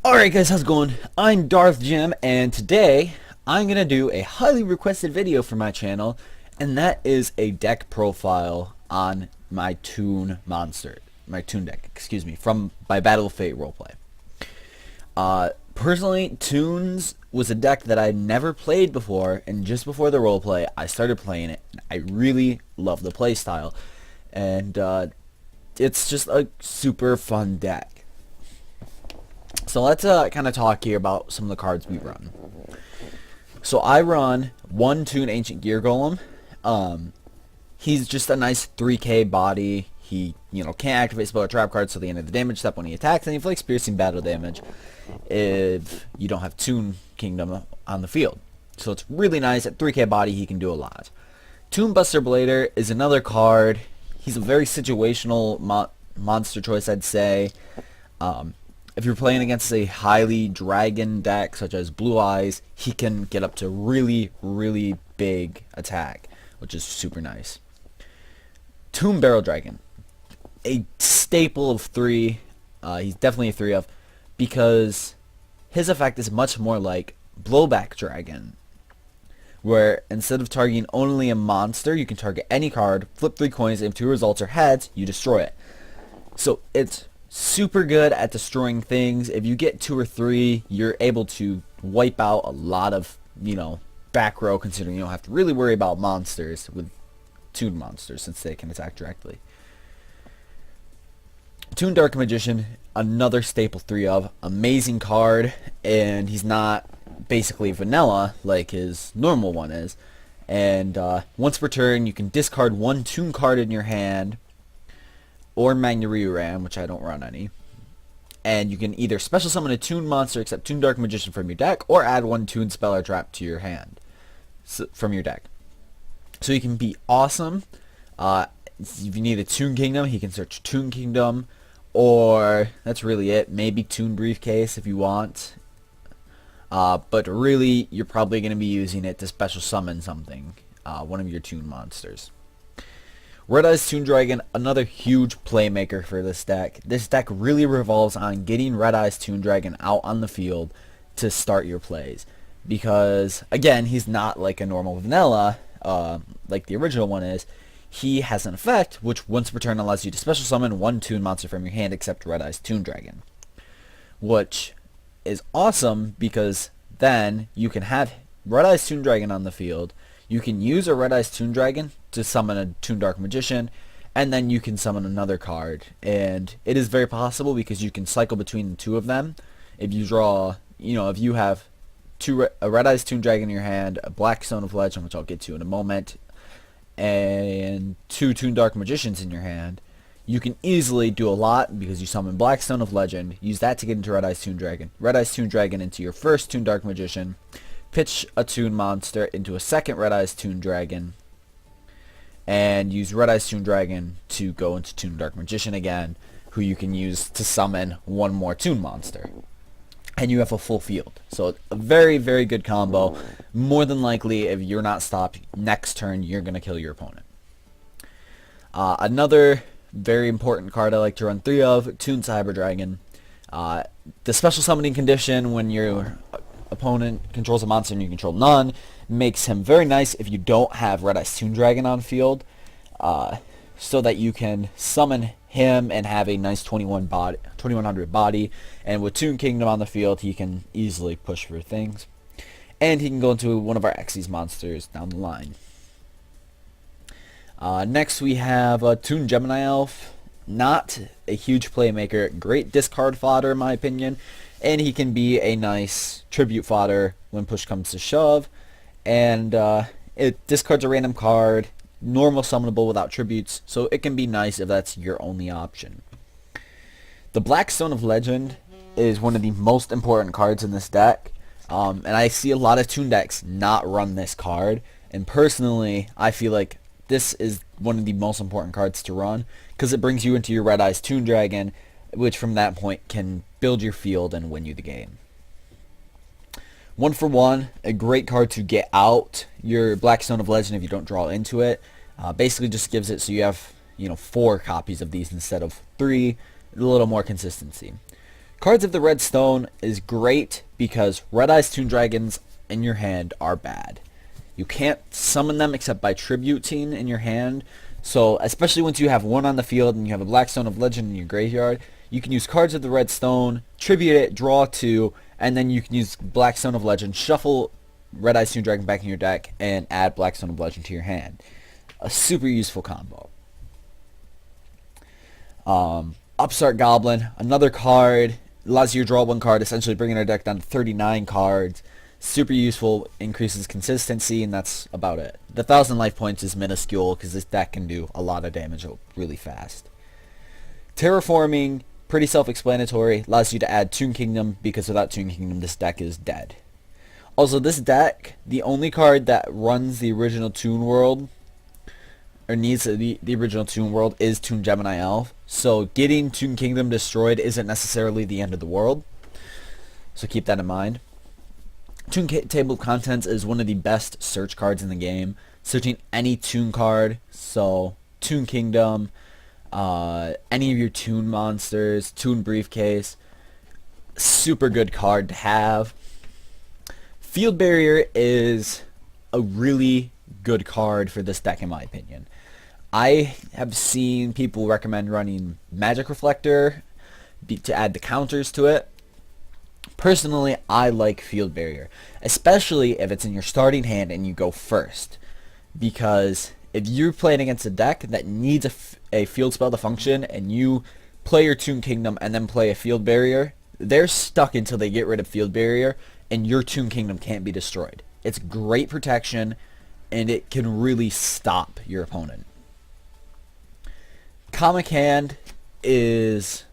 Alright guys, how's it going? I'm DarthJim, and today I'm going to do a highly requested video for my channel, and that is a deck profile on my Toon deck, excuse me, from my Battle of Fate roleplay. Personally, Toons was a deck that I never played before, and just before the roleplay, I started playing it. I really love the playstyle, and it's just a super fun deck. So let's kind of talk here about some of the cards we run. So I run one Toon Ancient Gear Golem. He's just a nice 3k body. He, can't activate spell or trap cards till the end of the damage step when he attacks, and he inflicts piercing battle damage if you don't have Toon Kingdom on the field. So it's really nice. At 3k body, he can do a lot. Toon Buster Blader is another card. He's a very situational monster choice, I'd say. If you're playing against a highly dragon deck, such as Blue Eyes, he can get up to really, really big attack, which is super nice. Toon Barrel Dragon, a staple of 3. He's definitely a 3 of, because his effect is much more like Blowback Dragon, where instead of targeting only a monster, you can target any card, flip 3 coins, and if 2 results are heads, you destroy it. So it's super good at destroying things. If you get 2 or 3, you're able to wipe out a lot of, back row, considering you don't have to really worry about monsters with Toon monsters since they can attack directly. Toon Dark Magician, another staple 3 of. Amazing card, and he's not basically vanilla like his normal one is. And once per turn, you can discard 1 Toon card in your hand, or Magna-Ram, which I don't run any. And you can either special summon a Toon monster except Toon Dark Magician from your deck, or add 1 Toon spell or trap to your hand from your deck. So he can be awesome. If you need a Toon Kingdom, he can search Toon Kingdom, or that's really it. Maybe Toon Briefcase if you want. But really, you're probably going to be using it to special summon something, one of your Toon monsters. Red Eyes Toon Dragon, another huge playmaker for this deck. This deck really revolves on getting Red Eyes Toon Dragon out on the field to start your plays. Because, again, he's not like a normal vanilla, like the original one is. He has an effect, which once per turn allows you to special summon 1 Toon monster from your hand except Red Eyes Toon Dragon. Which is awesome, because then you can have Red Eyes Toon Dragon on the field. You can use a Red Eyes Toon Dragon to summon a Toon Dark Magician, and then you can summon another card. And it is very possible because you can cycle between the 2 of them. If you draw, if you have a Red Eyes Toon Dragon in your hand, a Black Stone of Legend, which I'll get to in a moment, and 2 Toon Dark Magicians in your hand, you can easily do a lot because you summon Black Stone of Legend, use that to get into Red Eyes Toon Dragon, Red Eyes Toon Dragon into your first Toon Dark Magician, pitch a Toon monster into a second Red Eyes Toon Dragon, and use Red Eyes Toon Dragon to go into Toon Dark Magician again, who you can use to summon 1 more Toon monster. And you have a full field. So a very, very good combo. More than likely, if you're not stopped, next turn you're going to kill your opponent. Another very important card I like to run 3 of, Toon Cyber Dragon. The special summoning condition when your opponent controls a monster and you control none makes him very nice if you don't have Red Eyes Toon Dragon on field, so that you can summon him and have a nice 2100 body, and with Toon Kingdom on the field he can easily push for things, and he can go into one of our Xyz monsters down the line. Next we have Toon Gemini Elf. Not a huge playmaker, great discard fodder in my opinion, and he can be a nice tribute fodder when push comes to shove, and it discards a random card, normal summonable without tributes, so it can be nice if that's your only option. The Black Stone of Legend is one of the most important cards in this deck, and I see a lot of Toon decks not run this card, and personally I feel like this is one of the most important cards to run, because it brings you into your Red Eyes Toon Dragon, which from that point can build your field and win you the game. 1 for 1, a great card to get out your Black Stone of Legend if you don't draw into it. Basically just gives it so you have 4 copies of these instead of 3, a little more consistency. Cards of the Red Stone is great because Red Eyes Toon Dragons in your hand are bad. You can't summon them except by tributing in your hand. So especially once you have one on the field and you have a Black Stone of Legend in your graveyard, you can use Cards of the Red Stone, tribute it, draw 2, and then you can use Black Stone of Legend, shuffle Red Eyes Toon Dragon back in your deck, and add Black Stone of Legend to your hand. A super useful combo. Upstart Goblin, another card, allows you to draw 1 card, essentially bringing our deck down to 39 cards. Super useful, increases consistency, and that's about it. The 1,000 life points is minuscule because this deck can do a lot of damage really fast. Terraforming, pretty self-explanatory, allows you to add Toon Kingdom because without Toon Kingdom this deck is dead. Also, this deck, the only card that runs the original Toon World, or needs the original Toon World, is Toon Gemini Elf. So getting Toon Kingdom destroyed isn't necessarily the end of the world. So keep that in mind. Toon Table of Contents is one of the best search cards in the game. Searching any Toon card, so Toon Kingdom, any of your Toon monsters, Toon Briefcase, super good card to have. Field Barrier is a really good card for this deck in my opinion. I have seen people recommend running Magic Reflector to add the counters to it. Personally, I like Field Barrier, especially if it's in your starting hand and you go first. Because if you're playing against a deck that needs a field spell to function and you play your Toon Kingdom and then play a Field Barrier, they're stuck until they get rid of Field Barrier and your Toon Kingdom can't be destroyed. It's great protection and it can really stop your opponent. Comic Hand is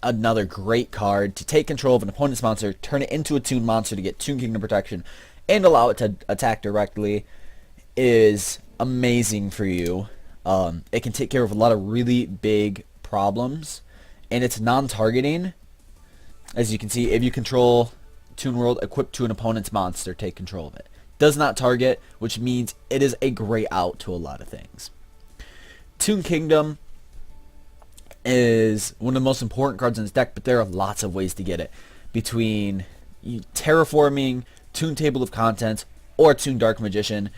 another great card to take control of an opponent's monster, turn it into a Toon monster to get Toon Kingdom protection, and allow it to attack directly. Is amazing for you. It can take care of a lot of really big problems, and it's non-targeting. As you can see, if you control Toon World equipped to an opponent's monster, take control of it. Does not target, which means it is a great out to a lot of things. Toon Kingdom is one of the most important cards in this deck, but there are lots of ways to get it. Between Terraforming, Toon Table of Contents, or Toon Dark Magician,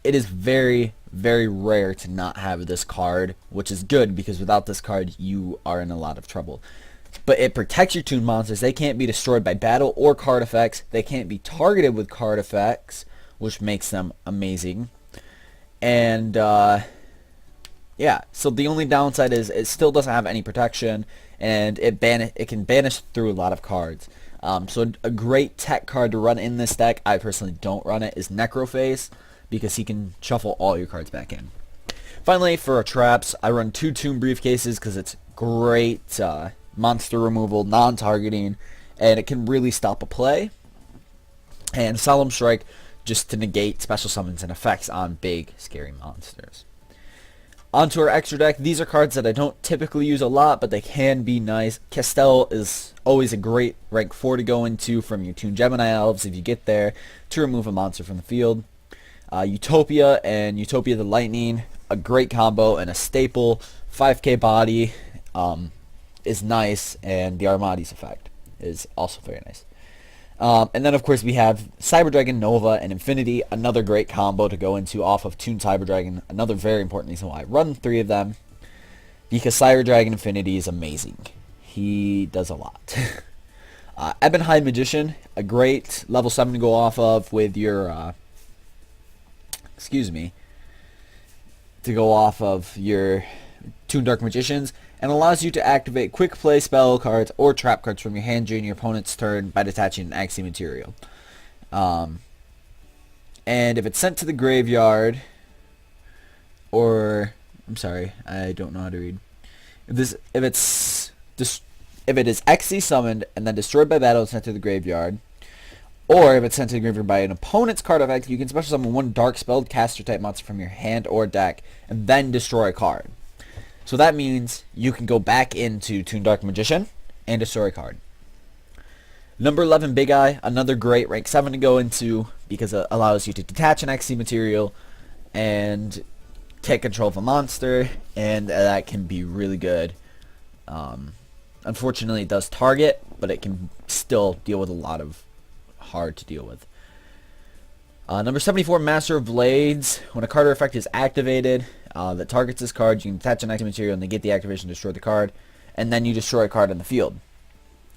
it is very, very rare to not have this card, which is good because without this card you are in a lot of trouble. But it protects your Toon monsters. They can't be destroyed by battle or card effects. They can't be targeted with card effects, which makes them amazing. And yeah, so the only downside is it still doesn't have any protection, and it can banish through a lot of cards. So a great tech card to run in this deck, I personally don't run it, is Necroface, because he can shuffle all your cards back in. Finally, for our traps, I run 2 Toon Briefcases because it's great monster removal, non-targeting, and it can really stop a play. And Solemn Strike, just to negate special summons and effects on big, scary monsters. Onto our extra deck. These are cards that I don't typically use a lot, but they can be nice. Castel is always a great rank 4 to go into from your Toon Gemini Elves if you get there to remove a monster from the field. Utopia and Utopia the Lightning, a great combo and a staple. 5k body is nice, and the Armades effect is also very nice. And then of course we have Cyber Dragon, Nova, and Infinity, another great combo to go into off of Toon Cyber Dragon. Another very important reason why I run 3 of them, because Cyber Dragon Infinity is amazing. He does a lot. Ebonhide Magician, a great level 7 to go off of with your to go off of your Toon Dark Magicians, and allows you to activate quick play spell cards or trap cards from your hand during your opponent's turn by detaching an Axie material. And if it's sent to the graveyard, or I'm sorry, I don't know how to read. If it is Axie summoned and then destroyed by battle and sent to the graveyard, or if it's sent to the graveyard by an opponent's card effect, you can special summon 1 dark spelled caster type monster from your hand or deck and then destroy a card. So that means you can go back into Toon Dark Magician and destroy a card. Number 11, Big Eye, another great rank 7 to go into because it allows you to detach an Axie material and take control of a monster, and that can be really good Unfortunately, it does target, but it can still deal with a lot of hard to deal with. Number 74, Master of Blades. When a card or effect is activated that targets this card, you can attach an active material and negate the activation to destroy the card, and then you destroy a card in the field,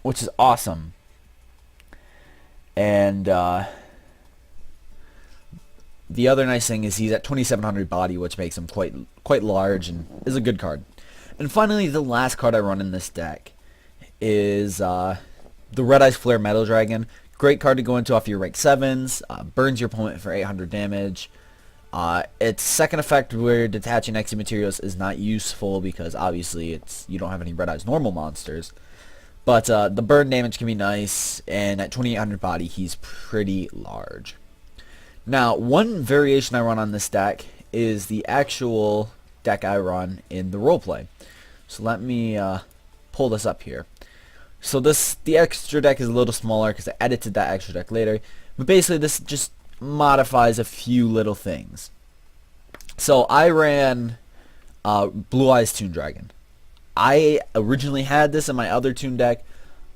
which is awesome. And the other nice thing is he's at 2700 body, which makes him quite large and is a good card. And finally, the last card I run in this deck is the Red Eyes Flare Metal Dragon. Great card to go into off your rank 7s, burns your opponent for 800 damage. Its second effect where detaching extra materials is not useful because obviously you don't have any Red Eyes normal monsters. But the burn damage can be nice, and at 2800 body he's pretty large. Now, one variation I run on this deck is the actual deck I run in the roleplay. So let me pull this up here. So the extra deck is a little smaller because I edited that extra deck later. But basically this just modifies a few little things. So I ran Blue Eyes Toon Dragon. I originally had this in my other Toon deck.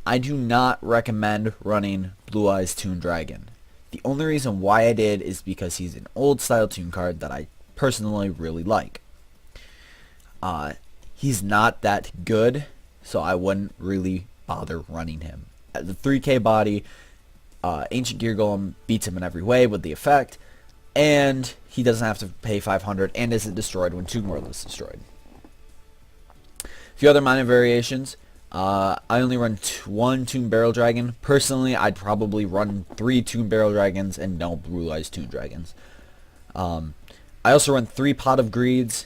I do not recommend running Blue Eyes Toon Dragon. The only reason why I did is because he's an old style Toon card that I personally really like. He's not that good, so I wouldn't really bother running him. At the 3k body, Ancient Gear Golem beats him in every way with the effect, and he doesn't have to pay 500 and isn't destroyed when Toon World is destroyed. A few other minor variations. I only run one Toon Barrel Dragon. Personally, I'd probably run 3 Toon Barrel Dragons and no Blue Eyes Toon Dragons. I also run 3 Pot of Greeds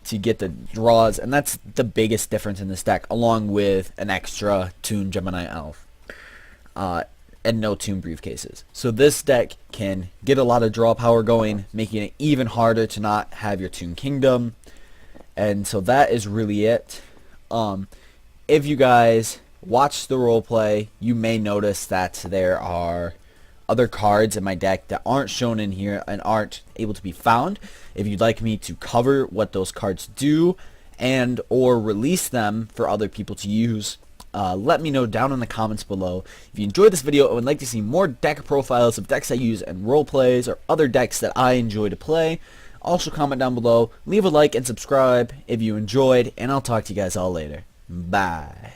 to get the draws, and that's the biggest difference in this deck, along with an extra Toon Gemini Elf. And no Toon Briefcases. So this deck can get a lot of draw power going, making it even harder to not have your Toon Kingdom. And so that is really it. If you guys watch the roleplay, you may notice that there are other cards in my deck that aren't shown in here and aren't able to be found. If you'd like me to cover what those cards do and or release them for other people to use, let me know down in the comments below. If you enjoyed this video and would like to see more deck profiles of decks I use and roleplays or other decks that I enjoy to play, also comment down below, leave a like and subscribe if you enjoyed, and I'll talk to you guys all later. Bye.